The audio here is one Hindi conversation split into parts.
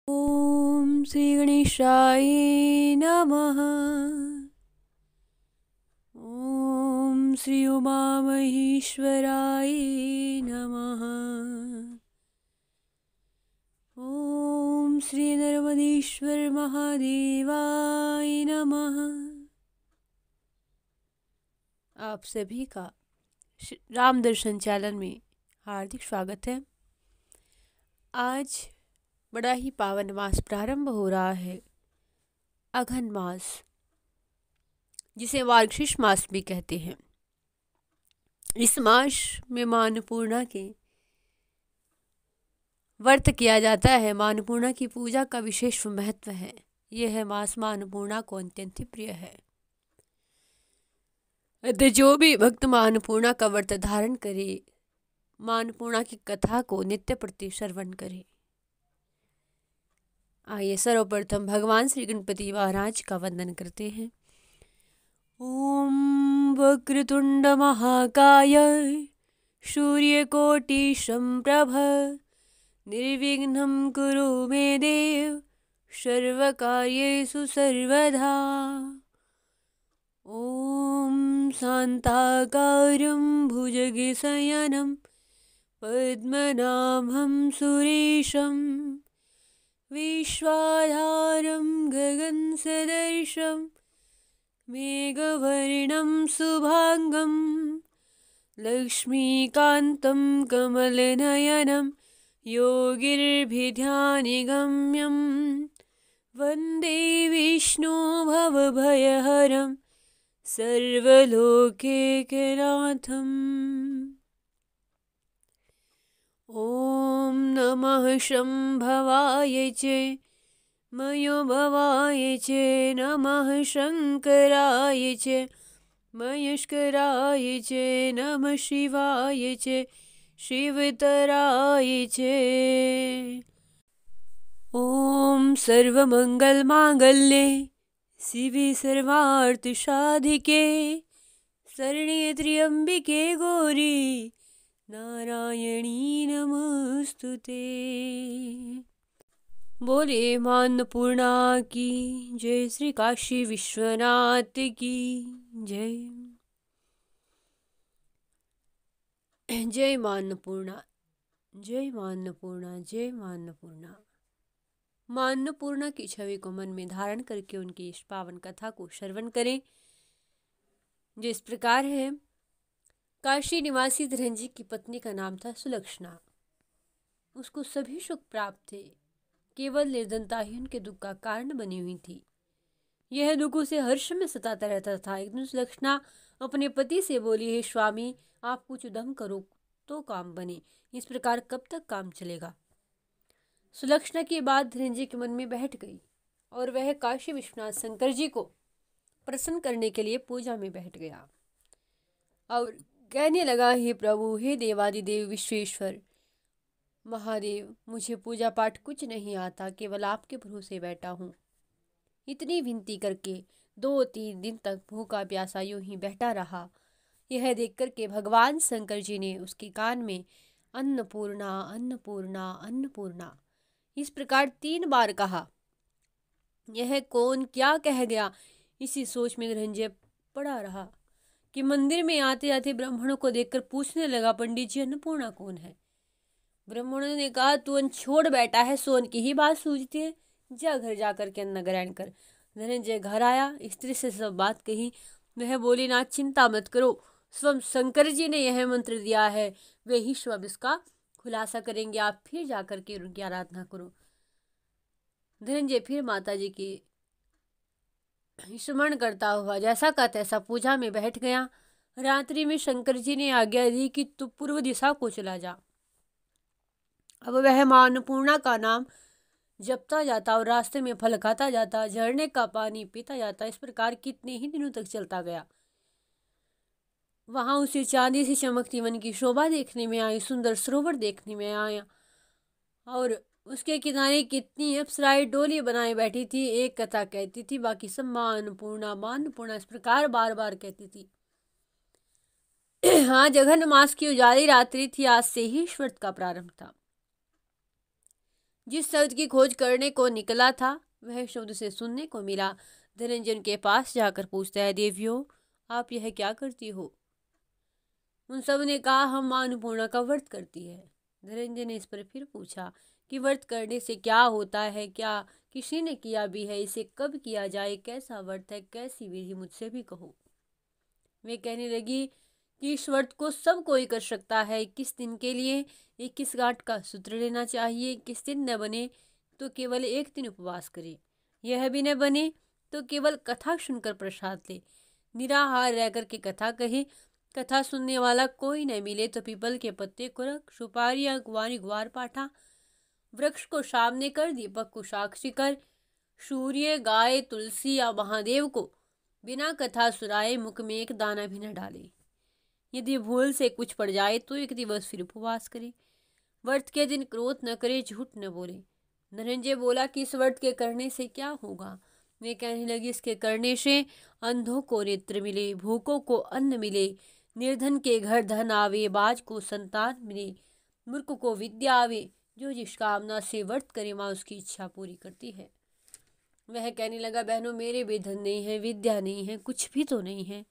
ओम श्री गणेशाय नमः। ओम श्री उमा महेश्वराय नमः। ओम श्री नर्मदेश्वर महादेवाय नमः। आप सभी का राम दर्शन चैनल में हार्दिक स्वागत है। आज बड़ा ही पावन मास प्रारंभ हो रहा है, अघन मास, जिसे मार्गशीर्ष मास भी कहते हैं। इस मास में मां अन्नपूर्णा के व्रत किया जाता है। मां अन्नपूर्णा की पूजा का विशेष महत्व है। यह मास मां अन्नपूर्णा को अत्यंत प्रिय है। अतः जो भी भक्त मां अन्नपूर्णा का व्रत धारण करे, मां अन्नपूर्णा की कथा को नित्य प्रति श्रवण करे। आइए सर्वप्रथम भगवान श्री गणपति महाराज का वंदन करते हैं। ओम वक्रतुंड महाकाय सूर्यकोटि संप्रभ निर्विघ्नं कुरु मे देव सर्वकार्येषु सर्वदा। ओम शांताकारं भुजगशयनं पद्मनाभं सुरेशं विश्वाधारं गगनसदृशं मेघवर्णं शुभांगं लक्ष्मीकान्तं कमलनयनं योगिर्भिध्यानगम्यं वन्दे विष्णु भवभयहरं सर्वलोकैकनाथम्। ॐ नमः शम्भवाय च मयोभवाय च नमः शङ्कराय च महेश्वराय च नमः शिवाय च शिवतराय च। ॐ सर्वमङ्गलमाङ्गल्ये शिवे सर्वार्थसाधिके शरण्ये त्र्यम्बिके गौरी नारायणी नमस्तुते। बोले मां अन्नपूर्णा की जय। श्री काशी विश्वनाथ की जय। जय मां अन्नपूर्णा, जय मां अन्नपूर्णा, जय मां अन्नपूर्णा। मां अन्नपूर्णा की छवि को मन में धारण करके उनकी इस पावन कथा को श्रवण करें, जो इस प्रकार है। काशी निवासी धनंजय की पत्नी का नाम था सुलक्षणा। उसको सभी सुख प्राप्त थे, केवल निर्धनता ही उनके दुख का कारण बनी हुई थी। यह दुख उसे हर्ष में सताता रहता था। एक दिन सुलक्षणा अपने पति से बोली, हे स्वामी, आप कुछ उद्यम करो तो काम बने। इस प्रकार कब तक काम चलेगा? सुलक्षणा की बात धनंजय के मन में बैठ गई और वह काशी विश्वनाथ शंकर जी को प्रसन्न करने के लिए पूजा में बैठ गया और कहने लगा, हे प्रभु, हे देवादिदेव विश्वेश्वर महादेव, मुझे पूजा पाठ कुछ नहीं आता, केवल आपके भरोसे बैठा हूँ। इतनी विनती करके 2-3 दिन तक भूखा प्यासा यूं ही बैठा रहा। यह देखकर के भगवान शंकर जी ने उसके कान में अन्नपूर्णा अन्नपूर्णा अन्नपूर्णा इस प्रकार 3 बार कहा। यह कौन क्या कह गया, इसी सोच में धनंजय पड़ा रहा कि मंदिर में आते आते ब्राह्मणों को देखकर पूछने लगा, पंडित जी, अन्नपूर्णा कौन है? ब्राह्मणों ने कहा, तू अन्न छोड़ बैठा है, सोन की ही बात सूझती है, जा घर जाकर के अन्न ग्रहण कर। धनंजय घर आया, स्त्री से सब बात कही। वह बोली, ना चिंता मत करो, स्वयं शंकर जी ने यह मंत्र दिया है, वे ही स्वयं इसका खुलासा करेंगे, आप फिर जाकर के उनकी आराधना करो। धनंजय फिर माता जी की स्मरण करता हुआ जैसा का तैसा पूजा में बैठ गया। रात्रि में शंकर जी ने आज्ञा दी कि तू पूर्व दिशा को चला जा। अब वह मां अन्नपूर्णा का नाम जपता जाता और रास्ते में फल खाता जाता, झरने का पानी पीता जाता। इस प्रकार कितने ही दिनों तक चलता गया। वहां उसे चांदी से चमकती वन की शोभा देखने में आई, सुंदर सरोवर देखने में आया और उसके किनारे कितनी अप्सराएं डोली बनाए बैठी थी। एक कथा कहती थी, बाकी सब मां अन्नपूर्णा इस प्रकार बार बार कहती थी। हाँ, जघन मास की उजाली रात्रि थी। आज से ही इस व्रत का प्रारंभ था। जिस शब्द की खोज करने को निकला था वह शब्द उसे सुनने को मिला। धनंजय उनके पास जाकर पूछता है, देवियों आप यह क्या करती हो? उन सब ने कहा, हम मां अन्नपूर्णा का व्रत करती है। धनंजय ने इस पर फिर पूछा कि व्रत करने से क्या होता है, क्या किसी ने किया भी है, इसे कब किया जाए, कैसा व्रत है, कैसी विधि, मुझसे भी कहो। वे कहने लगी कि इस व्रत को सब कोई कर सकता है। 21 दिन के लिए 21 गांठ का सूत्र लेना चाहिए। 21 दिन न बने तो केवल एक दिन उपवास करे। यह भी न बने तो केवल कथा सुनकर प्रसाद ले। निराहार रहकर के कथा कहे। कथा सुनने वाला कोई न मिले तो पीपल के पत्ते को रख, सुपारी या कुंवारी ग्वार पाठा, वृक्ष को सामने कर, दीपक को साक्षी कर, सूर्य, गाय, तुलसी या महादेव को बिना कथा सुनाए मुख में एक दाना भी न डाले। यदि भूल से कुछ पड़ जाए तो एक दिवस फिर उपवास करे। व्रत के दिन क्रोध न करे, झूठ न बोले। धनंजय बोला कि इस व्रत के करने से क्या होगा? वे कहने लगी, इसके करने से अंधों को नेत्र मिले, भूखों को अन्न मिले, निर्धन के घर धन आवे, बाज को संतान मिले, मूर्ख को विद्या आवे। जो जिस कामना से व्रत करे माँ उसकी इच्छा पूरी करती है। वह कहने लगा, बहनों मेरे भी धन नहीं है, विद्या नहीं है, कुछ भी तो नहीं है।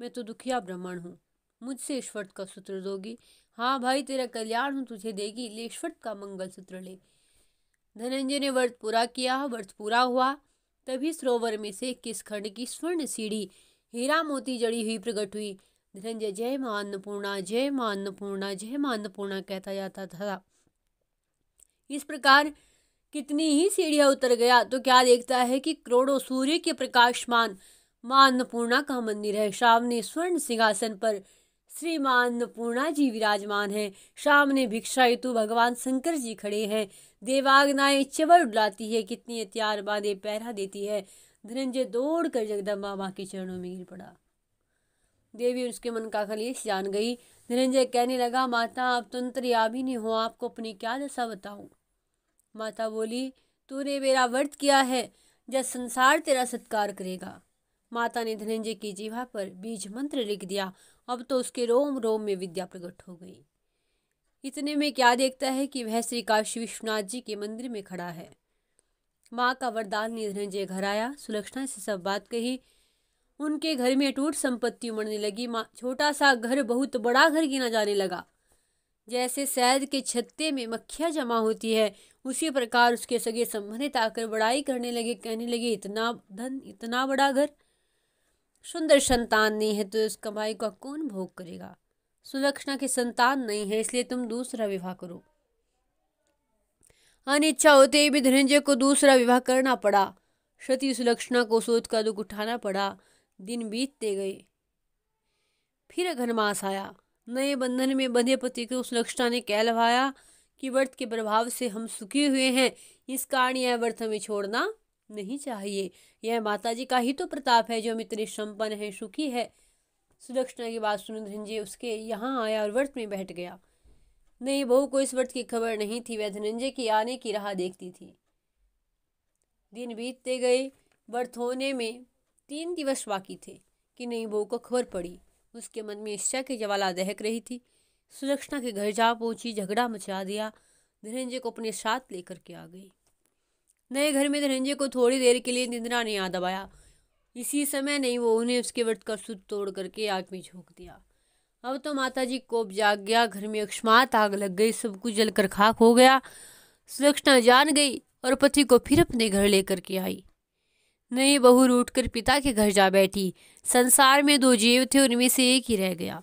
मैं तो दुखिया ब्राह्मण हूँ। मुझसे इस व्रत का सूत्र दोगी? हाँ भाई, तेरा कल्याण हूँ, तुझे देगी, ले इस व्रत का मंगल सूत्र ले। धनंजय ने व्रत पूरा किया। व्रत पूरा हुआ तभी सरोवर में से 21 खंड की स्वर्ण सीढ़ी हीरा मोती जड़ी हुई प्रकट हुई। धनंजय जय मां अन्नपूर्णा, जय मां अन्नपूर्णा, जय मां अन्नपूर्णा कहता जाता था। इस प्रकार कितनी ही सीढ़ियां उतर गया तो क्या देखता है कि करोड़ों सूर्य के प्रकाशमान मां अन्नपूर्णा का मंदिर है। सामने स्वर्ण सिंहासन पर श्री मां अन्नपूर्णा जी विराजमान है। सामने भिक्षा हेतु भगवान शंकर जी खड़े हैं। देवांगनाएं चवर उड़ाती है, कितनी हथियार बांधे पहरा देती है। धनंजय दौड़ कर जगदम्बा मां के चरणों में गिर पड़ा। देवी उसके मन का कलेश जान गई। धनंजय कहने लगा, माता आप तो अंतर्यामिनी हो, आपको अपनी क्या दशा बताऊं? माता बोली, तूने मेरा व्रत किया है, जब संसार तेरा सत्कार करेगा। माता ने धनंजय की जीवा पर बीज मंत्र लिख दिया। अब तो उसके रोम रोम में विद्या प्रकट हो गई। इतने में क्या देखता है कि वह श्री काशी विश्वनाथ जी के मंदिर में खड़ा है। माँ का वरदान लिए धनंजय घर आया। सुलक्षणा से सब बात कही। उनके घर में अटूट संपत्ति उमड़ने लगी। छोटा सा घर बहुत बड़ा घर गिना जाने लगा। जैसे शहद के छत्ते में मक्खियां जमा होती है, उसी प्रकार उसके सगे संबंधित आकर बड़ाई करने लगे। कहने लगे, इतना धन, इतना बड़ा घर, सुंदर संतान नहीं है तो इस कमाई का कौन भोग करेगा? सुलक्षणा की संतान नहीं है, इसलिए तुम दूसरा विवाह करो। अनिच्छा होते भी धनंजय को दूसरा विवाह करना पड़ा। सती सुलक्षणा को सोच का दुख उठाना पड़ा। दिन बीतते गए। फिर अघनमास आया। नए बंधन में बंधे पति को सुलक्षणा ने कहलवाया कि व्रत के प्रभाव से हम सुखी हुए हैं, इस कारण यह व्रत हमें छोड़ना नहीं चाहिए। यह माताजी का ही तो प्रताप है जो हम इतने संपन्न है, सुखी है। सुलक्षणा की बात सुन धनंजय उसके यहाँ आया और व्रत में बैठ गया। नई बहू को इस व्रत की खबर नहीं थी। वह धनंजय की आने की राह देखती थी। दिन बीतते गए। व्रत होने में 3 दिवस बाकी थे कि नई बहू को खबर पड़ी। उसके मन में ईर्ष्या की ज्वाला दहक रही थी। सुलक्षणा के घर जा पहुंची, झगड़ा मचा दिया। धनंजय को अपने साथ लेकर के आ गई। नए घर में धनंजय को थोड़ी देर के लिए निद्रा ने याद आया। इसी समय नई बहू ने उसके व्रत का सूत्र तोड़ करके आग में झोंक दिया। अब तो माताजी कोप जाग गया। घर में अकस्मात आग लग गई, सब कुछ जलकर खाक हो गया। सुलक्षणा जान गई और पति को फिर अपने घर लेकर के आई। नई बहू रूठकर पिता के घर जा बैठी। संसार में 2 जीव थे, उनमें से एक ही रह गया।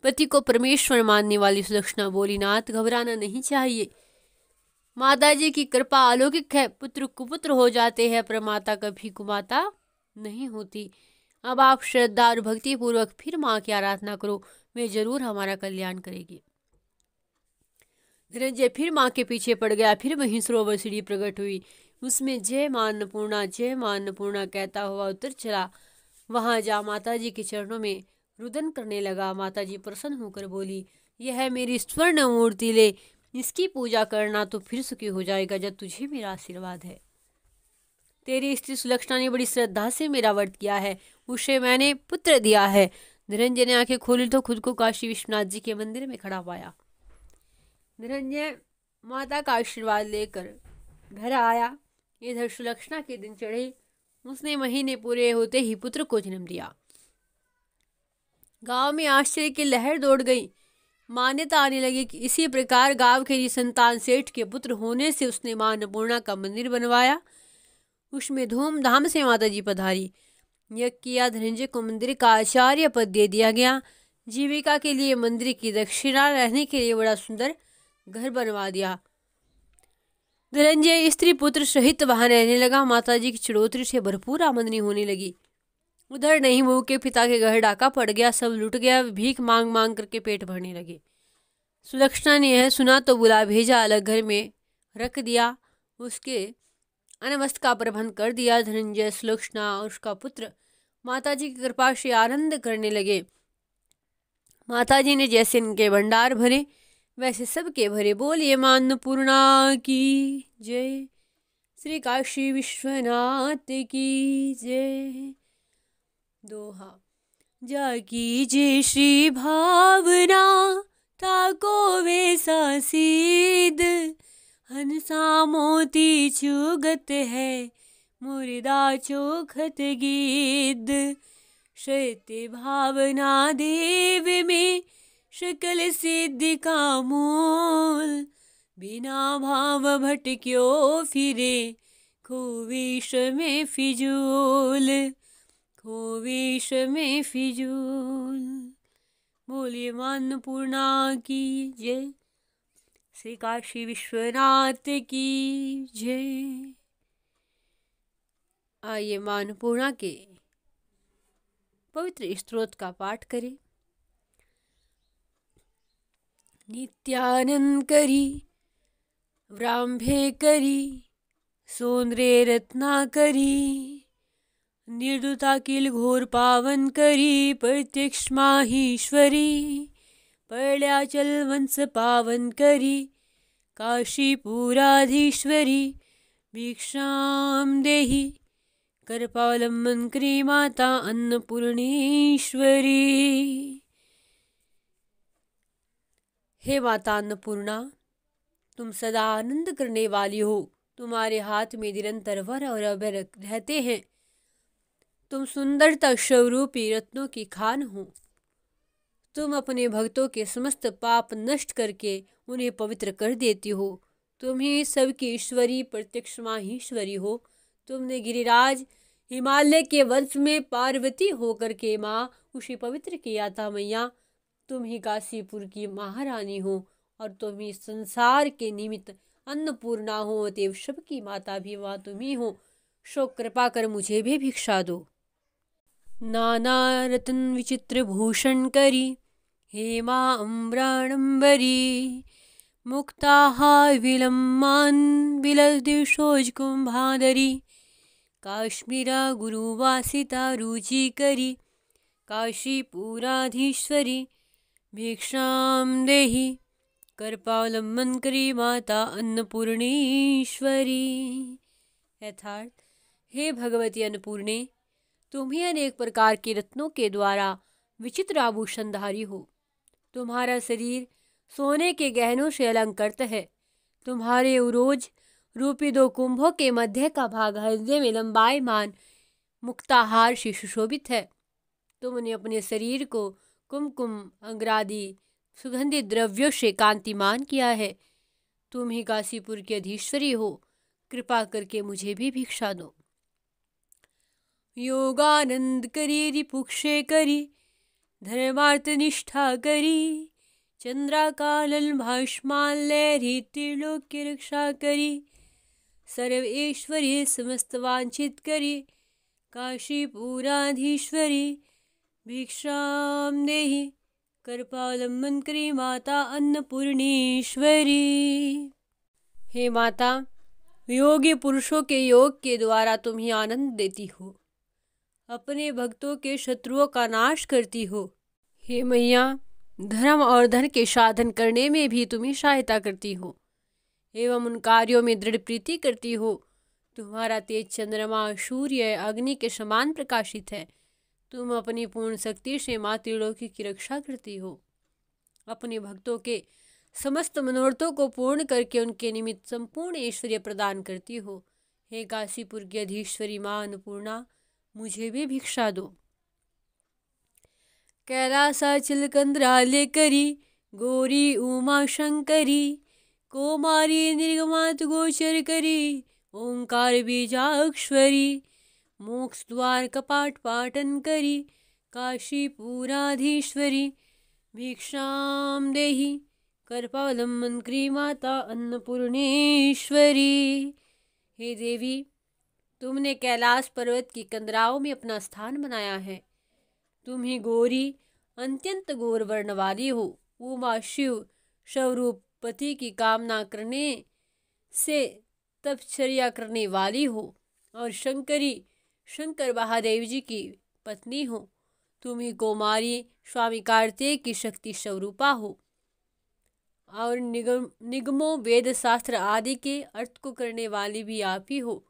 पति को परमेश्वर मानने वाली सुलक्षणा बोली, नाथ घबराना नहीं चाहिए, माताजी की कृपा अलौकिक है। पुत्र कुपुत्र हो जाते हैं पर माता कभी कुमाता नहीं होती। अब आप श्रद्धा और भक्ति पूर्वक फिर माँ की आराधना करो, वे जरूर हमारा कल्याण करेगी। धनंजय फिर माँ के पीछे पड़ गया। फिर वहीं सरोवर सीढ़ी प्रकट हुई। उसमें जय मां अन्नपूर्णा, जय मां अन्नपूर्णा कहता हुआ उतर चला। वहां जा माताजी के चरणों में रुदन करने लगा। माताजी प्रसन्न होकर बोली, यह मेरी स्वर्ण मूर्ति ले, इसकी पूजा करना तो फिर सुखी हो जाएगा जब तुझे मेरा आशीर्वाद है। तेरी स्त्री सुलक्षणा ने बड़ी श्रद्धा से मेरा व्रत किया है, उसे मैंने पुत्र दिया है। धनंजय ने आंखें खोली तो खुद को काशी विश्वनाथ जी के मंदिर में खड़ा पाया। धनंजय माता का आशीर्वाद लेकर घर आया। इधर सुलक्षणा के दिन चढ़े। उसने महीने पूरे होते ही पुत्र को जन्म दिया। गांव में आश्चर्य की लहर दौड़ गई। मान्यता आने लगी कि इसी प्रकार गांव के निसंतान सेठ के पुत्र होने से उसने मां अन्नपूर्णा का मंदिर बनवाया। उसमें धूमधाम से माता जी पधारी। यज्ञ किया। धनंजय को मंदिर का आचार्य पद दे दिया गया। जीविका के लिए मंदिर की दक्षिणा, रहने के लिए बड़ा सुंदर घर बनवा दिया। धनंजय स्त्री पुत्र सहित वहां रहने लगा। माताजी की चिड़ोतरी से भरपूर आमदनी होने लगी। उधर नहीं बहू के पिता के घर डाका पड़ गया। सब लुट गया। भीख मांग मांग करके पेट भरने लगे। सुलक्षणा ने यह सुना तो बुला भेजा, अलग घर में रख दिया। उसके अनवस्त का प्रबंध कर दिया। धनंजय, सुलक्षणा और उसका पुत्र माताजी की कृपा से आनंद करने लगे। माताजी ने जैसे इनके भंडार भरे वैसे सबके भरे। बोलिए मां अन्नपूर्णा की जय। श्री काशी विश्वनाथ की जय। दोहा। जाकी जय श्री भावना ताको वैसा सिद्ध, हंसा मोती चुगत है मुर्दा चोखत गिद्ध। सत्य भावना देव में सकल सिद्धि का मूल, बिना भाव भटक्यो फिरे खोविश में फिजूल, खोविश में फिजूल। बोलिए मां अन्नपूर्णा की जय। श्री काशी विश्वनाथ की जय। आइए मां अन्नपूर्णा के पवित्र स्तोत्र का पाठ करें। नित्यानंद करी व्रांभे करी, सौंद्रे रत्ना करी, निर्दुता किल घोर पावन करी, प्रत्यक्ष माहेश्वरी, पर्याचल वंश पावन करी, काशीपुराधीश्वरी, भिक्षाम देहि करपावलंबन करी माता अन्नपूर्णेश्वरी। हे माता अन्नपूर्णा, तुम सदा आनंद करने वाली हो। तुम्हारे हाथ में निरंतर वर और अभय रहते हैं। तुम सुंदरता स्वरूपी रत्नों की खान हो। तुम अपने भक्तों के समस्त पाप नष्ट करके उन्हें पवित्र कर देती हो। तुम ही सबकी ईश्वरी, प्रत्यक्ष माहेश्वरी हो। तुमने गिरिराज हिमालय के वंश में पार्वती होकर के माँ उसे पवित्र किया था। मैया, तुम ही काशीपुर की महारानी हो और तुम ही संसार के निमित्त अन्नपूर्णा हो। अतएव सबकी माता भी माँ तुम ही हो। सो कृपा कर मुझे भी भिक्षा दो। नाना रत्न विचित्र भूषण करी, हेमा अम्राणंबरी, मुक्ताहार विलम्मान बिलदिशोज कुंभादरी, काश्मीरा गुरुवासिता रुचि करी, काशीपुराधीश्वरी, भिक्षाम देहि करपावलंबन करी माता अन्नपूर्णेश्वरी। यथार्थ, हे भगवती अन्नपूर्णे, तुम ही अनेक प्रकार के रत्नों के द्वारा विचित्र आभूषणधारी हो। तुम्हारा शरीर सोने के गहनों से अलंकृत है। तुम्हारे उरोज रूपी दो कुंभों के मध्य का भाग हृदय में लंबायमान मुक्ताहार से सुशोभित है। तुमने अपने शरीर को कुमकुम अग्रादि सुगंधित द्रव्यों से कांतिमान किया है। तुम ही काशीपुर की अधीश्वरी हो। कृपा करके मुझे भी भिक्षा दो। योगानंद करी, रिपुक्षे करी, धर्मार्थ निष्ठा करी, चंद्राकालन भाष्माल्य त्रिलोक्य रक्षा करी, सर्वेश्वरी समस्त वांछित करी, काशीपुराधीश्वरी, भिक्षाम देहि करपावलंबन करी माता अन्नपूर्णेश्वरी। हे माता, योगी पुरुषों के योग के द्वारा तुम ही आनंद देती हो। अपने भक्तों के शत्रुओं का नाश करती हो। हे मैया, धर्म और धन के साधन करने में भी तुम ही सहायता करती हो एवं उन कार्यों में दृढ़ प्रीति करती हो। तुम्हारा तेज चंद्रमा, सूर्य, अग्नि के समान प्रकाशित है। तुम अपनी पूर्ण शक्ति से माँ त्रिलोकी की रक्षा करती हो। अपने भक्तों के समस्त मनोरथों को पूर्ण करके उनके निमित्त संपूर्ण ऐश्वर्य प्रदान करती हो। हे काशीपुर की अधीश्वरी माँ अन्नपूर्णा, मुझे भी भिक्षा दो। कैलासाचल कंद्राले करी, गौरी उमा शंकरी, कौमारी निर्गमात गोचर करी, ओंकार बीजाक्षरी, मोक्ष द्वार कपाट पाटन करी, काशीपुराधीश्वरी, भिक्षाम देहि करपावलंबनकरी माता अन्नपूर्णेश्वरी। हे देवी, तुमने कैलाश पर्वत की कंदराओं में अपना स्थान बनाया है। तुम ही गौरी, अत्यंत गौर वर्ण वाली हो। उमा शिव स्वरूप पति की कामना करने से तपश्चर्या करने वाली हो। और शंकरी, शंकर महादेव जी की पत्नी हो। तुम ही कौमारी, स्वामी कार्तिक की शक्ति स्वरूपा हो। और निगमों वेद शास्त्र आदि के अर्थ को करने वाली भी आप ही हो।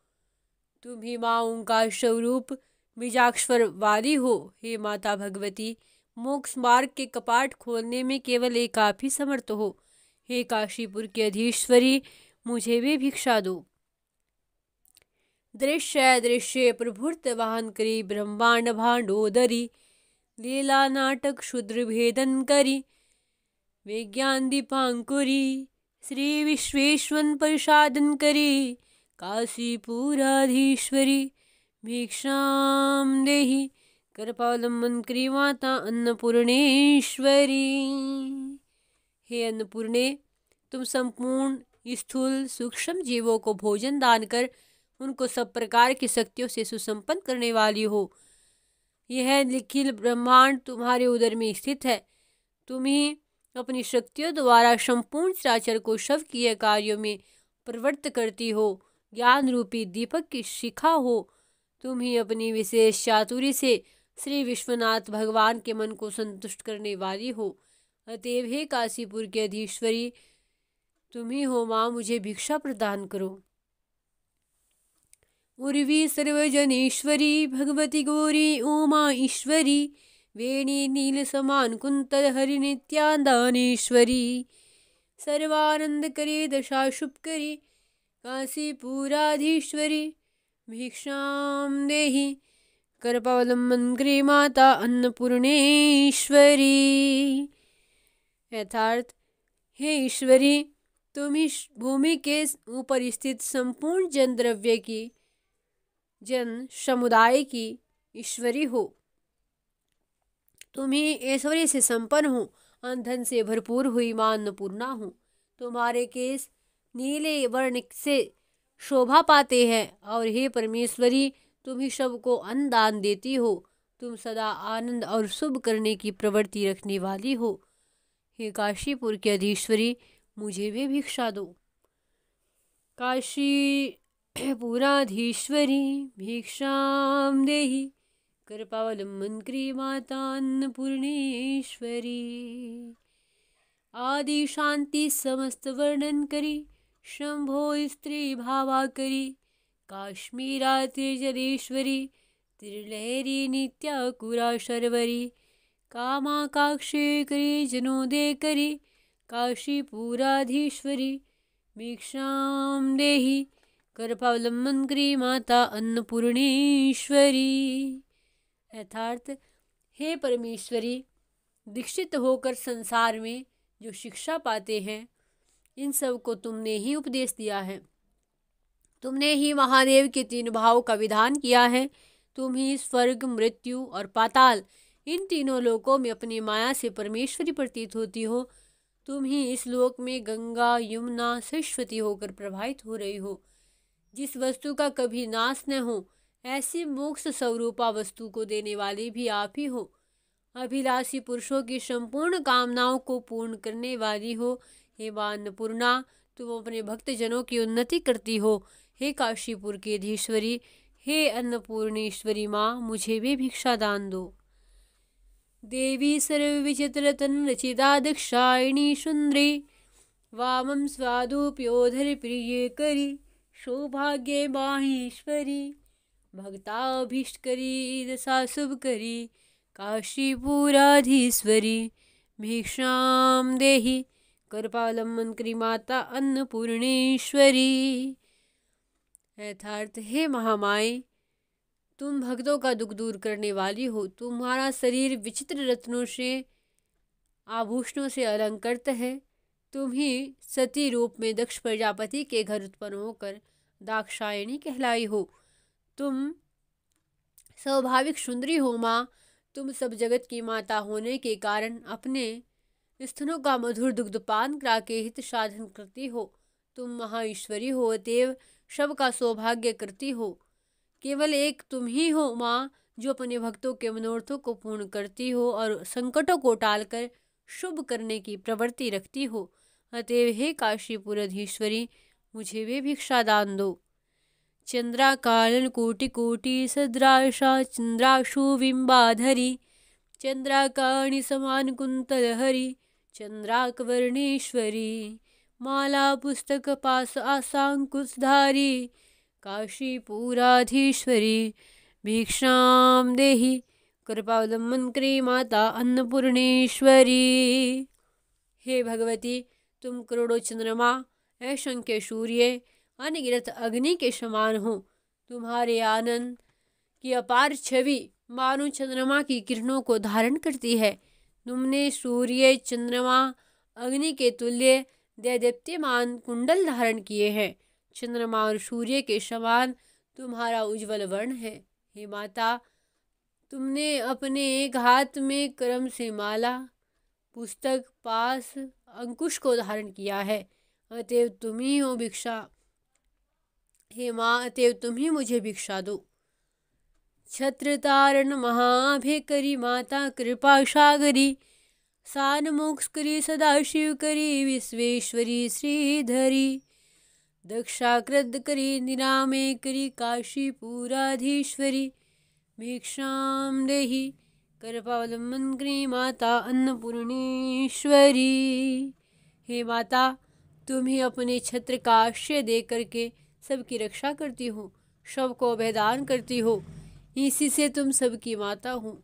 तुम ही माँ ओंकार स्वरूप बीजाक्षर वाली हो। हे माता भगवती, मोक्ष मार्ग के कपाट खोलने में केवल एक आप ही समर्थ हो। हे काशीपुर की अधीश्वरी, मुझे भी भिक्षा दो। दृश्य दृश्य प्रभुर्त वाहन करी, ब्रह्मांड भांडोदरी, लीला नाटक शूद्र भेदन करी, विज्ञान दीपांकुरी, श्री विश्वेश्वर प्रसादन करी, काशीपुराधीश्वरी, भिक्षाम देहि करपावलंबनकरी माता अन्नपूर्णेश्वरी। हे अन्नपूर्णे, तुम संपूर्ण स्थूल सूक्ष्म जीवों को भोजन दान कर उनको सब प्रकार की शक्तियों से सुसंपन्न करने वाली हो। यह निखिल ब्रह्मांड तुम्हारे उदर में स्थित है। तुम ही अपनी शक्तियों द्वारा संपूर्ण चराचर को शवकीय कार्यों में प्रवृत्त करती हो। ज्ञान रूपी दीपक की शिखा हो। तुम ही अपनी विशेष चातुरी से श्री विश्वनाथ भगवान के मन को संतुष्ट करने वाली हो। अतएव हे काशीपुर के अधीश्वरी, तुम ही हो माँ, मुझे भिक्षा प्रदान करो। उर्वी सर्वजनेश्वरी, भगवती गौरी उमा ईश्वरी, वेणी नील समान कुंतल हरि नित्यादानेश्वरी, सर्वानंद करे दशा शुभ करी, काशीपुराधीश्वरी, भिक्षाम देहि करपावलंबनकरी माता अन्नपूर्णेश्वरी। यथार्थ हे ईश्वरी, तुम ही भूमि के ऊपर स्थित संपूर्ण जन द्रव्य की, जन समुदाय की ईश्वरी हो। तुम ही ऐश्वर्य से संपन्न हो, धन से भरपूर हुई मां अन्नपूर्णा हो। तुम्हारे केस नीले वर्ण से शोभा पाते हैं। और हे परमेश्वरी, तुम ही सबको अन्न दान देती हो। तुम सदा आनंद और शुभ करने की प्रवृत्ति रखने वाली हो। हे काशीपुर के अधीश्वरी, मुझे भी भिक्षा दो। काशी पुराधीश्वरी, भिक्षाम देहि करपावलंबनकरी माता अन्नपूर्णेश्वरी। आदि शांति समस्त वर्णन करी, शंभो स्त्री भावा करी, काश्मीरा त्रिजलेश्वरी, त्रिलहरी नित्याकुरा शर्वरी, कामाकाक्षी करी जनोदे करी, काशीपुराधीश्वरी, भिक्षाम देहि करपावलंबनकरी माता अन्नपूर्णेश्वरी। यथार्थ हे परमेश्वरी, दीक्षित होकर संसार में जो शिक्षा पाते हैं, इन सब को तुमने ही उपदेश दिया है। तुमने ही महादेव के 3 भाव का विधान किया है। तुम ही स्वर्ग, मृत्यु और पाताल, इन तीनों लोकों में अपनी माया से परमेश्वरी प्रतीत होती हो। तुम ही इस लोक में गंगा, यमुना, सरस्वती होकर प्रवाहित हो रही हो। जिस वस्तु का कभी नाश न हो, ऐसी मोक्ष स्वरूपा वस्तु को देने वाली भी आप ही हो। अभिलाषी पुरुषों की संपूर्ण कामनाओं को पूर्ण करने वाली हो। हे मां अन्नपूर्णा, तुम अपने भक्त जनों की उन्नति करती हो। हे काशीपुर की अधीश्वरी, हे अन्नपूर्णेश्वरी माँ, मुझे भी भिक्षा दान दो। देवी सर्व विचित्र तन रचिता दक्षायणी सुंदरी, वामं स्वादुप्योधर प्रिय करी, सौभाग्य माहेश्वरी, भक्ताभीष्ट करी दशा शुभ करी, काशीपुराधीश्वरी, भिक्षाम देहि कृपावलंबन माता अन्नपूर्णेश्वरी। यथार्थ हे महामाए, तुम भक्तों का दुख दूर करने वाली हो। तुम्हारा शरीर विचित्र रत्नों से आभूषणों से अलंकृत है। तुम ही सती रूप में दक्ष प्रजापति के घर उत्पन्न होकर दाक्षायणी कहलाई हो। तुम स्वाभाविक सुंदरी हो माँ। तुम सब जगत की माता होने के कारण अपने स्तनों का मधुर दुग्धपान करा के हित साधन करती हो। तुम महाईश्वरी हो, अतएव सबका सौभाग्य करती हो। केवल एक तुम ही हो माँ, जो अपने भक्तों के मनोरथों को पूर्ण करती हो और संकटों को टालकर शुभ करने की प्रवृत्ति रखती हो। अतएव हे काशीपुराधीश्वरी, मुझे भी भिक्षा दान दो। चंद्राकालन कोटि कोटि सद्राशा चंद्राशु बिंबाधरी, चंद्राकाणि समान कुंतल हरि, चंद्राकवर्णेश्वरी, माला पुस्तक पास आसांकुशधारी, काशीपुराधीश्वरी भिक्षाम देहि, कृपावलंबन करे माता अन्नपूर्णेश्वरी। हे भगवती, तुम करोड़ों चंद्रमा, असंख्य सूर्य, अनगिनत अग्नि के समान हो। तुम्हारे आनंद की अपार छवि मानो चंद्रमा की किरणों को धारण करती है। तुमने सूर्य, चंद्रमा, अग्नि के तुल्य दैदीप्यमान कुंडल धारण किए हैं। चंद्रमा और सूर्य के समान तुम्हारा उज्ज्वल वर्ण है। हे माता, तुमने अपने एक हाथ में करम से माला, पुस्तक, पास, अंकुश को धारण किया है। अतएव तुम ही हो भिक्षा। हे माँ, अतएव तुम ही मुझे भिक्षा दो। छत्र तारण महाभिकरी माता कृपा सागरी, सान मोक्ष करी सदाशिव करी विश्वेश्वरी श्रीधरी, दक्षाकृत करी निरामे करी काशीपुराधीश्वरी, भिक्षाम देहि, कृपावलंबन करी माता अन्नपूर्णेश्वरी। हे माता, तुम ही अपने छत्र का आश्रय दे करके सबकी रक्षा करती हो, सबको अभयदान करती हो। इसी से तुम सबकी माता हो।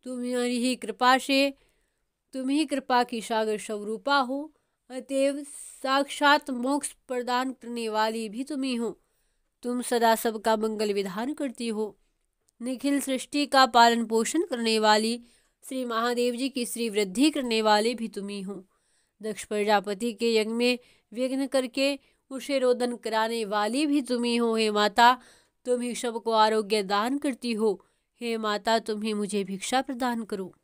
तुम्हारी ही कृपा से, तुम ही कृपा की सागर स्वरूपा हो। अतएव साक्षात मोक्ष प्रदान करने वाली भी तुम ही हो। तुम सदा सबका मंगल विधान करती हो। निखिल सृष्टि का पालन पोषण करने वाली, श्री महादेव जी की श्री वृद्धि करने वाले भी तुम ही हो। दक्ष प्रजापति के यज्ञ में विघ्न करके उसे रोदन कराने वाली भी तुम ही हो। हे माता, तुम ही सबको आरोग्य दान करती हो। हे माता, तुम ही मुझे भिक्षा प्रदान करो।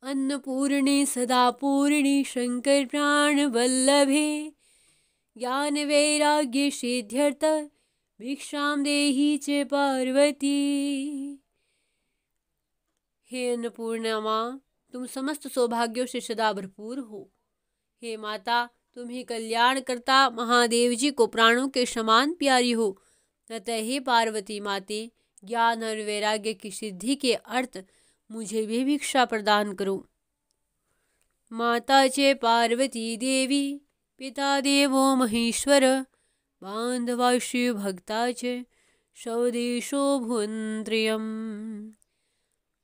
अन्नपूर्णे सदा पूर्णे शंकर प्राण वल्लभे, ज्ञान वैराग्य सिद्ध्यर्थ भिक्षाम देहि च पार्वती। हे अन्नपूर्णा माँ, तुम समस्त सौभाग्यों से सदा भरपूर हो। हे माता, तुम ही कल्याणकर्ता महादेव जी को प्राणों के समान प्यारी हो। अतः हे पार्वती माते, ज्ञान और वैराग्य की सिद्धि के अर्थ मुझे भी भिक्षा प्रदान करो। माता च पार्वती देवी, पिता देवो महेश्वर, बांधवा शिव भक्ता च स्वदेशो भुवनत्रयम्।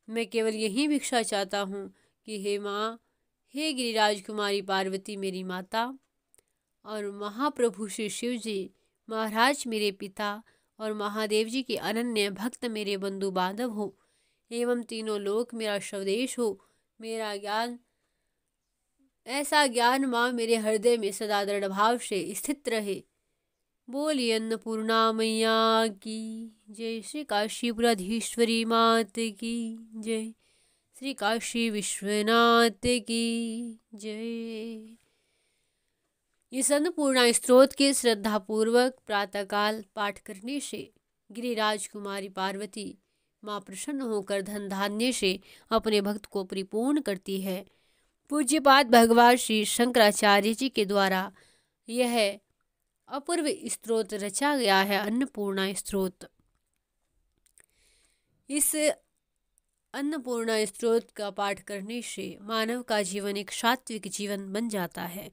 मैं केवल यही भिक्षा चाहता हूँ कि हे माँ, हे गिरिराज कुमारी पार्वती मेरी माता, और महाप्रभु श्री शिव जी महाराज मेरे पिता, और महादेव जी के अनन्य भक्त मेरे बंधु बांधव हो, एवं तीनों लोक मेरा स्वदेश हो। मेरा ज्ञान, ऐसा ज्ञान माँ मेरे हृदय में सदा दृढ़ भाव से स्थित रहे। बोलिए अन्नपूर्णा मैया की जय। श्री काशीपुराधीश्वरी मात की जय। श्री काशी विश्वनाथ की जय। इस अन्नपूर्णा स्तोत्र के श्रद्धापूर्वक प्रातःकाल पाठ करने से गिरिराज कुमारी पार्वती माँ प्रसन्न होकर धन धान्य से अपने भक्त को परिपूर्ण करती है। पूज्यपाद भगवान श्री शंकराचार्य जी के द्वारा यह अपूर्व स्तोत्र रचा गया है, अन्नपूर्णा स्तोत्र। इस अन्नपूर्णा स्तोत्र का पाठ करने से मानव का जीवन एक सात्विक जीवन बन जाता है।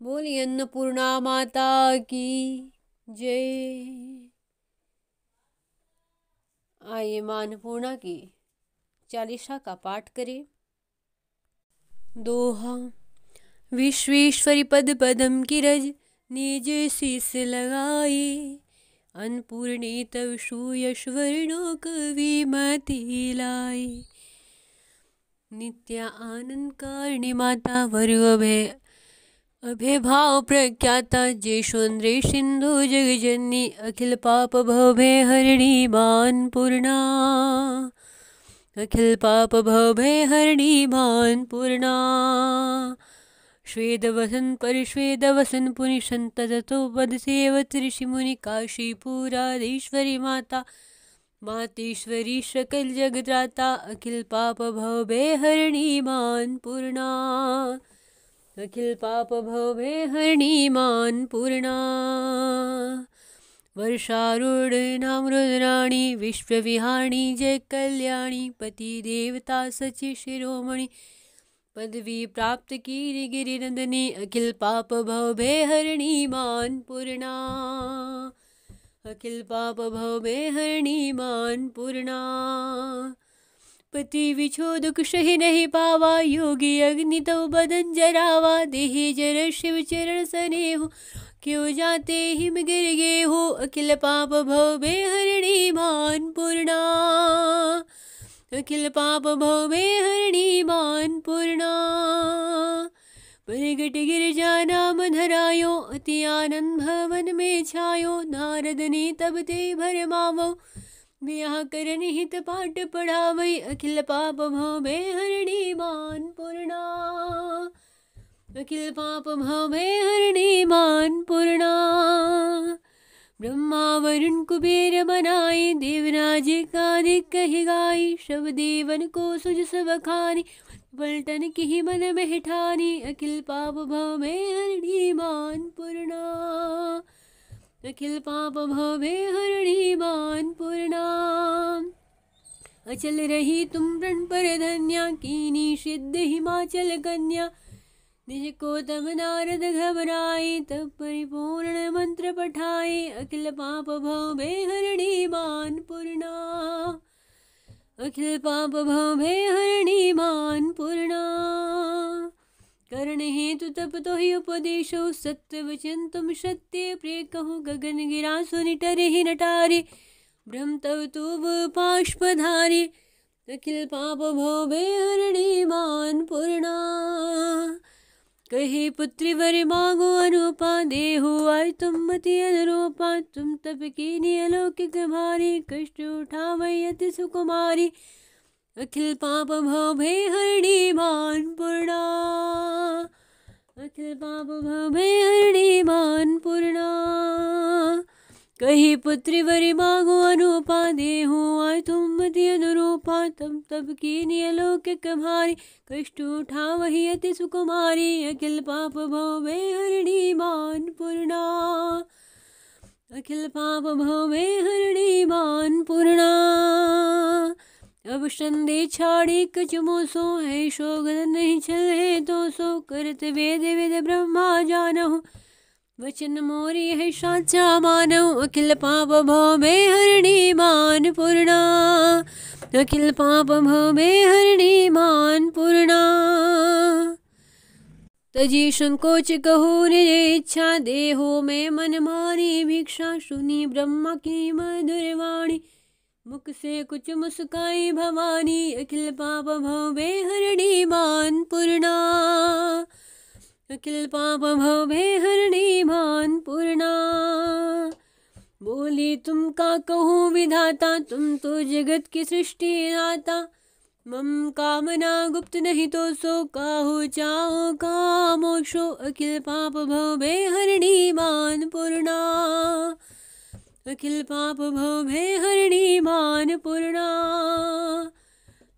बोलिए अन्नपूर्णा माता की जय। आइए मां अन्नपूर्णा की चालीसा का पाठ करें। दोहा। विश्वेश्वरी पद पदम की रज निज शीस लगाए। अन्नपूर्णे तव सुयश वर्णो कवि मति लाए। नित्या आनंद कारिणी माता वरु अभय भाव प्रख्याता। जयशोन्द्रे सिंधु जगजननी अखिल पाप भवभय हरिणी मान पूर्णा। अखिल पाप भवभय हरिणी मान पूर्णा। श्वेद वसन पर श्वेद वसन पुनि संततो पद सेवत ऋषि मुनि। काशीपुराधीश्वरी माता मातेश्वरी सकल जगत्राता। अखिल पाप भवभय हरिणी मान पूर्णा। अखिल पाप भवभय हरिणी मान पूर्णा। वर्षारूढ़ नाम रुद्राणी विश्वविहारिणी जय कल्याणी। पति देवता सचि शिरोमणि पदवी प्राप्त की गिरिनंदनी। अखिल पाप भवभय हरिणी मान पूर्णा। अखिल पाप भवभय हरिणी मान पूर्णा। पति विछो दुख सहि नहीं पावा। योगी अग्नि तव बदन जरावा। देहि जर शिव चरण सनेहु क्यों जाते हिम गिर गे हो। अखिल पाप भवभय हरिणी मान पूर्णा। अखिल पाप भवभय हरिणी मान पूर्णा। प्रगट गिरजा नाम धरायो। अति आनंद भवन में छायो। नारद ने तब ते भरमावो। ब्याह करन हित पाठ पढ़ावई। अखिल पाप भवभय हरिणी मान पूर्णा। अखिल पाप भवभय हरिणी मान पूर्णा। ब्रह्मा वरुण कुबेर बनाए। देवराज कादिक कहि गाई। सब देवन को सुज सब खानी। पलटन की मन में ठानी। अखिल पाप भवभय हरिणी मान पूर्णा। अखिल पाप भवभय हरिणी मान पूर्णा। अचल रही तुम प्रण पर धन्या। कीनी सिद्ध हिमाचल कन्या। निज को तब नारद घबराए। तब परिपूर्ण मंत्र पठाए। अखिल पाप भवभय हरिणी मान पूर्णा। अखिल पाप भवभय हरिणी मान पूर्णा। करण हेतु तप तो ही उपदेशो। सत्य वचन तुम सत्य प्रिय कहो। गगन गिरा सुनि टरे ही नटारे। ब्रह्म तव तुब पाशपधारे। अखिल पाप भवभय हरिणी मान पूर्णा। कहे पुत्री वर मांगो अनुपा। देहु आय तुम मति अनुरूपा। तुम तप कीनी अलौकिक भारी। कष्ट उठावई अति सुकुमारी। अखिल पाप भवभय हरिणी मान पूर्णा। अखिल पाप भवभय हरिणी मान पूर्णा। कही पुत्री वरि मांगो अनुपा। देहु आय तुम मति अनुरूपा। तम तब कीनी अलौकिक भारी। कष्ट उठावही अति सुकुमारी। अखिल पाप भवभय हरिणी मान पूर्णा। अखिल पाप भवभय हरिणी मान पूर्णा। अब संदेह छाड़ी कछु मोसो। है शोगन नहीं छल है तो सो। करत वेद वेद ब्रह्मा जानहु। वचन मोरी है साचा मानव। अखिल पाप भवभय हरिणी मान पूर्णा। अखिल पाप भवभय हरिणी मान पूर्णा। तजी संकोच कहो निज इच्छा। देहो में मन मारी भिक्षा। सुनी ब्रह्मा की मधुर वाणी। मुख से कुछ मुस्काई भवानी। अखिल पाप भवभय हरिणी मान पूर्णा। अखिल पाप भवभय हरिणी मान पूर्णा। बोली तुम का कहूँ विधाता। तुम तो जगत की सृष्टि दाता। मम कामना गुप्त नहीं तो सो। काहू चाहो कामोक्षो। अखिल पाप भवभय हरिणी मान पूर्णा। अखिल पाप भवभय हरिणी मान पूर्णा।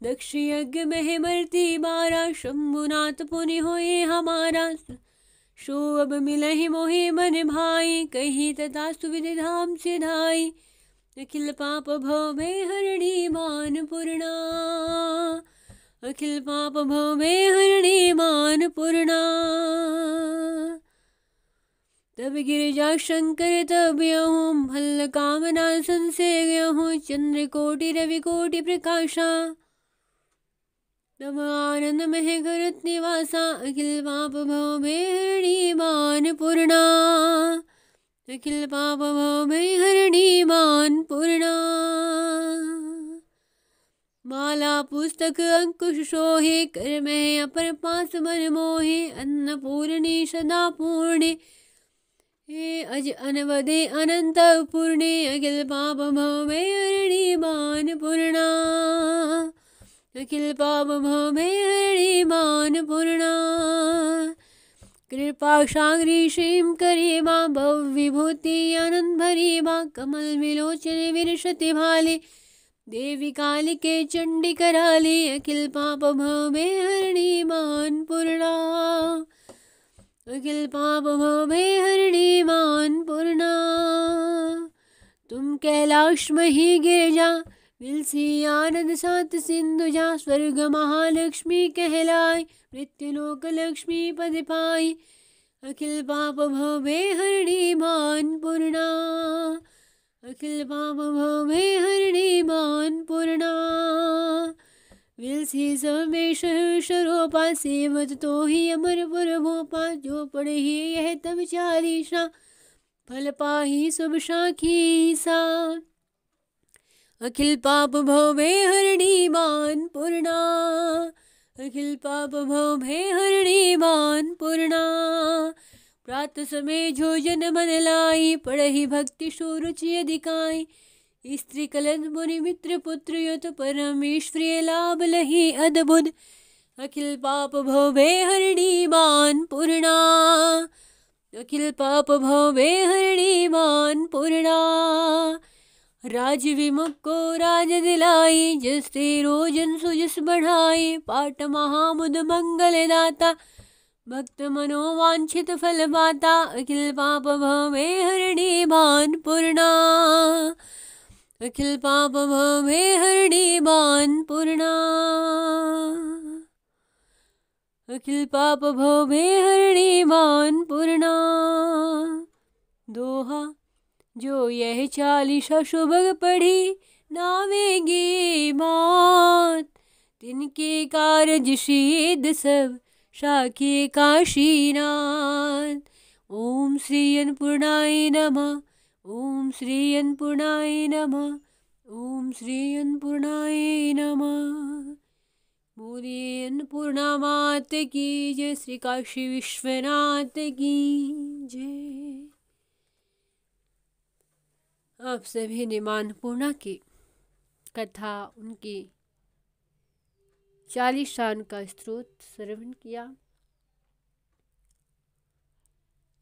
दक्ष यज्ञ में मरती बारा। शंभुनाथ पुनि होए हमारा। शो अब मिलहि मोहि मन भाई। कही तथा सुविधि धाम सिधाई। अखिल पाप भवभय हरिणी मान पूर्णा। अखिल पाप भवभय हरिणी मान पूर्णा। तब गिरिजा शंकर तब यहूँ। भल्ल कामना संसे गयहूँ। चंद्र कोटि रवि कोटि प्रकाशा। तब आनंद मह करत निवासा अखिल पाप भव में हरणी मान पूर्णा। अखिल पाप भव में हरणी मान पूर्णा। माला पुस्तक अंकुश शोहे कर में अपर पास मन मोहे। अन्नपूर्णे सदा पूर्णे हे अज अनवदे अनंत पूर्णे। अखिल पाप भव में हरणी मान पूर्णा। अखिल पाप भव में हरणी मान पूर्णा। कृपा सागरी श्रीम करे माँ भव विभूति आनंद भरी माँ। कमल विलोचन विरशति भाले देवी काली के चंडी कराली। अखिल पाप भव में हरणी मान पूर्णा। अखिल पाप भव में हरणी मान पूर्णा। तुम कैलाश मही गिरजा विलसी आनंद सात सिंधु जा। स्वर्ग महालक्ष्मी कहलाई मृत्युलोक लक्ष्मी पद पाई। अखिल पाप भव में हरणी मान पूर्णा। अखिल पाप भव में हरणी मान पूर्णा। विलसी समेश शरोपा सेवत तो ही अमरपुर भोपा। जो पढ़े ही यह तब चालीसा फल पाही शुभ साखी सा। अखिल पाप भव में हरणी मान पूर्णा। अखिल पाप भव में हरणी मान पूर्णा। प्रात समय जो जन मन लाई पढ़हि भक्ति सुरुचि अधिकाई। स्त्री कलंद मुनि मित्र पुत्र यत परमेश्वरी लाभ लही अद्भुत। अखिल पाप भव में हरणी मान पूर्णा। अखिल पाप भव में हरणी मान पूर्णा। राज विमुख को राज दिलाई जसते रोजन सुजस बढ़ाई। पाठ महामुद मंगल दाता भक्त मनोवांछित फल पाता। अखिल पाप भव में हरणी मान पूर्णा। अखिल पाप भव में हरणी मान पूर्णा। अखिल पाप भव में हरणी मान पूर्णा। दोहा जो यह चालीसा शुभग पढ़ी नावेंगे मात। तिनके कारज सिद्ध सब शाखी काशीनाथ। ओम श्री अन्नपूर्णाय नमः। ओम श्री अन्नपूर्णाय नमः। ओम श्री अन्नपूर्णाय नमः। बोलिए अन्नपूर्णा मात की जय। श्री काशी विश्वनाथ की जय। आप सभी ने माँ अन्नपूर्णा की कथा, उनकी चालीसान का स्तोत्र श्रवण किया,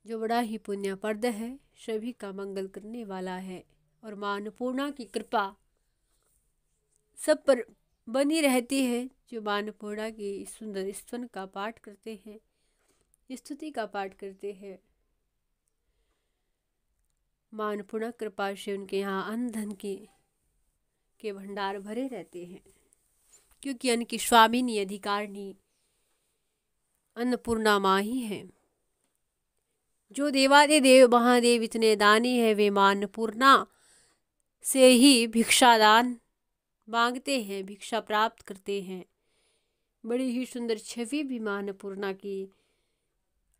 जो बड़ा ही पुण्यप्रद है, सभी का मंगल करने वाला है। और माँ अन्नपूर्णा की कृपा सब पर बनी रहती है जो माँ अन्नपूर्णा की सुंदर स्तवन का पाठ करते हैं, स्तुति का पाठ करते हैं। माँ अन्नपूर्णा कृपा से उनके यहाँ अन्न धन के भंडार भरे रहते हैं, क्योंकि अन्न की स्वामिनी अधिकारिणी अन्नपूर्णा माँ ही है। जो देवादिदेव महादेव इतने दानी है, वे माँ अन्नपूर्णा से ही भिक्षादान मांगते हैं, भिक्षा प्राप्त करते हैं। बड़ी ही सुंदर छवि भी माँ अन्नपूर्णा की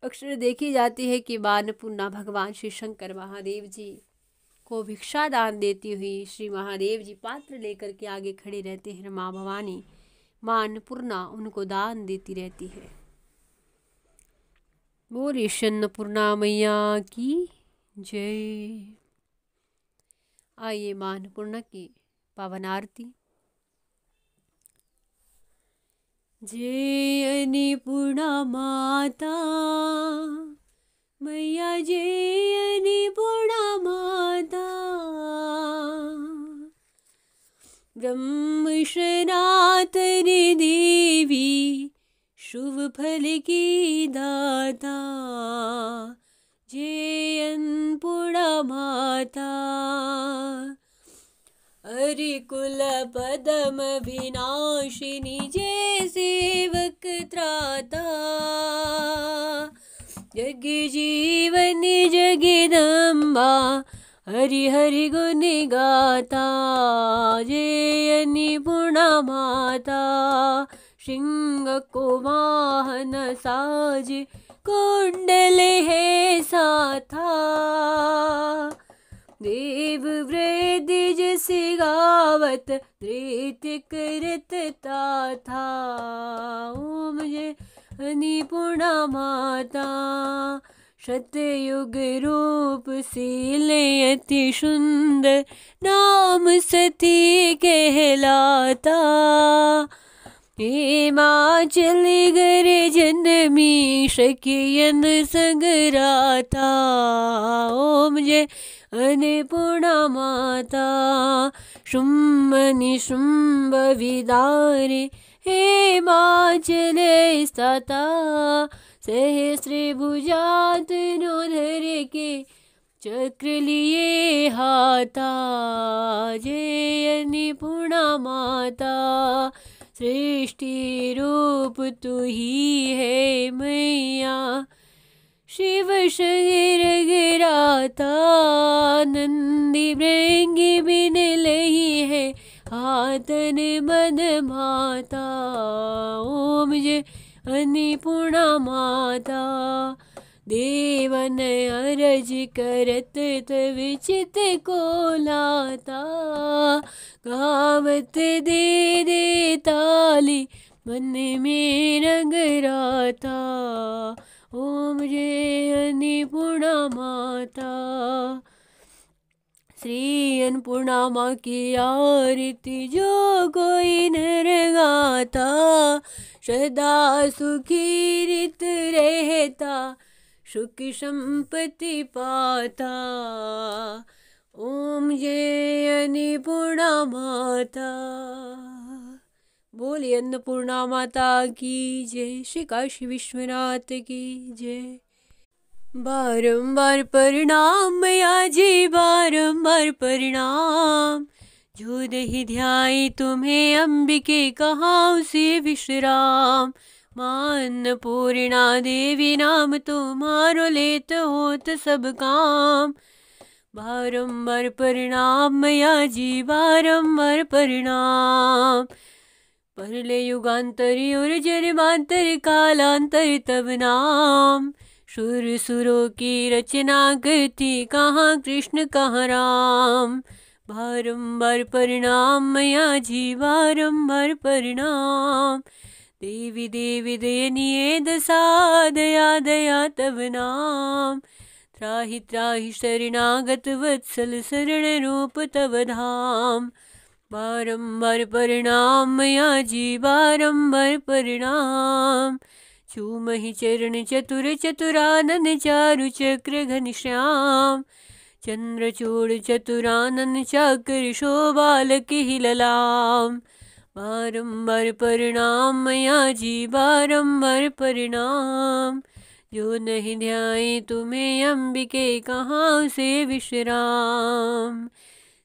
अक्सर देखी जाती है कि माँ अन्नपूर्णा भगवान श्री शंकर महादेव जी को भिक्षा दान देती हुई श्री महादेव जी पात्र लेकर के आगे खड़े रहते हैं। माँ भवानी, माँ अन्नपूर्णा उनको दान देती रहती है। बोले अन्नपूर्णा मैया की जय। आइए माँ अन्नपूर्णा की पावन आरती। जय अन्नपूर्णा माता मैया, जय अन्नपूर्णा माता। ब्रह्म सनातन देवी शुभ फल की दाता। जय अन्नपूर्णा माता। हरि कुल पदम विनाशिनी जय सेवक त्राता। जग जीवन जगदम्बा हरि हरि गुण गाता। जय अन्नपूर्णा माता श्रृंग को वाहन साज कुंडल है साथा। देव वृद्ध जस गावत नृत्य करता था। ओम जय अन्नपूर्णा माता सतयुग रूप सीले अति सुंदर नाम सती कहलाता। हिमाचल गर जन्मी शकियन संगराता। ओम जय अन्नपूर्णा माता शुंभ निशुंभ विदारे हिमाचल स्थिता। सहस्र भुजा तनोधर के चक्र लिए हाथा। जय अन्नपूर्णा माता सृष्टि रूप तू ही है मैया। शिव शरीर गिराता नंदी भृंगी बिन लही है हाथन मन माता। ओम जय अन्नपूर्णा माता देवन अरज करत तव चित को लाता। गावत दे दे ताली मन में रंग राता। ओम जय अन्नपूर्णा माता। श्री अन्नपूर्णा माँ की आरती जो कोई नर गाता। सदा सुखी रित रहता सुख संपत्ति पाता। ओम जय अन्नपूर्णा माता। बोलिए अन्नपूर्णा माता की जय। श्री काशी विश्वनाथ की जय। बारंबार प्रणाम मैया जी बारंबार प्रणाम। जो नहीं ध्याई तुम्हें अंबिके कहाँ से विश्राम। मां अन्नपूर्णा देवी नाम तुम्हारो लेत होत सब काम। बारंबार प्रणाम मैया जी बारंबार प्रणाम। परले युगांतर और जन्मांतर कालांतर तब नाम। सुर सुरों की रचना करती कहाँ कृष्ण कहाँ राम। बारंबार प्रणाम मैया जी बारंबार प्रणाम। देवी देवी दयनीय दशा दया दया तब नाम। त्राहि त्राहि शरणागत वत्सल शरण रूप तब धाम। बारंबार प्रणाम मैया जी बारंबार प्रणाम। चूमहि चरण चतुर चतुरानन चारु चक्र घनश्याम। चंद्रचूड़ चतुरानन चाकर शोभालक ही ललाम। बारंबार प्रणाम मैया जी बारंबार प्रणाम। जो नहीं ध्याए तुम्हें अंबिके कहाँ से विश्राम।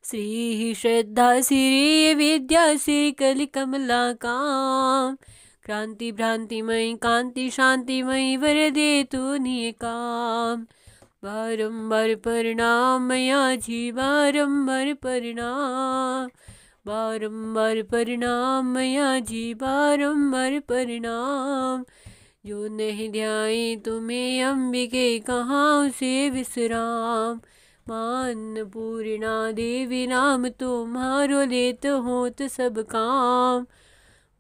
श्री श्रद्धा श्री विद्या से कलि कमला काम। क्रांति भ्रांतिमयी कांति शांतिमयी वर दे तू निय काम। बारंबार प्रणाम मैया जी बारंबार प्रणाम। बारंबार प्रणाम मैया जी बारंबार प्रणाम। जो नहीं ध्याए तुम्हें अंबिके कहाँ से विश्राम। मां अन्नपूर्णा देवी नाम तुम्हारो लेत होत सब काम।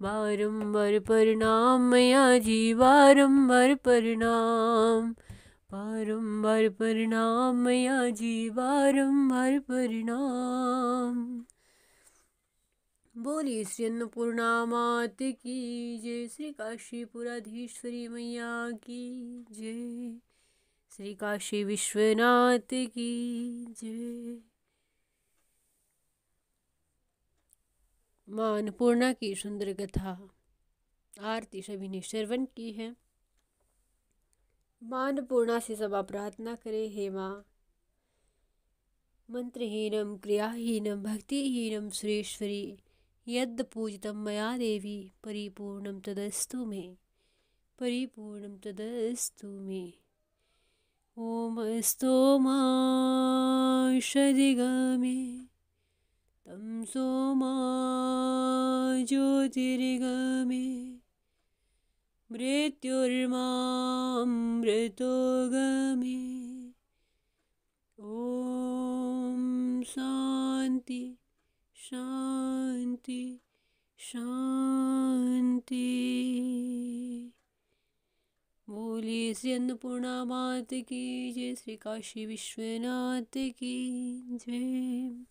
बारंबार प्रणाम मैया जी बारंबार प्रणाम। बारंबार प्रणाम मैया जी बारंबार प्रणाम। बोलिए श्री अन्नपूर्णा मात की जय। श्री काशीपुराधीश्वरी मैया की जय। श्री काशी विश्वनाथ की जय। मां अन्नपूर्णा की सुंदर कथा आरती सभी ने श्रवण की है। मां अन्नपूर्णा से सभा प्रार्थना करे, हे माँ मंत्रहीनम क्रियाहीनम भक्तिहीनम सुरेश्वरी यद् पूजितम मया देवी परिपूर्णम तदस्तु मे। परिपूर्णम तदस्तु मे। ओम स्तोमा शदिगमे तम सोमा ज्योतिर्गमे मृत्युर्मामृतोगमे। ओम शांति शांति शांति। बोलिए श्री अन्नपूर्णा मात की जय, श्री काशी विश्वनाथ की जय।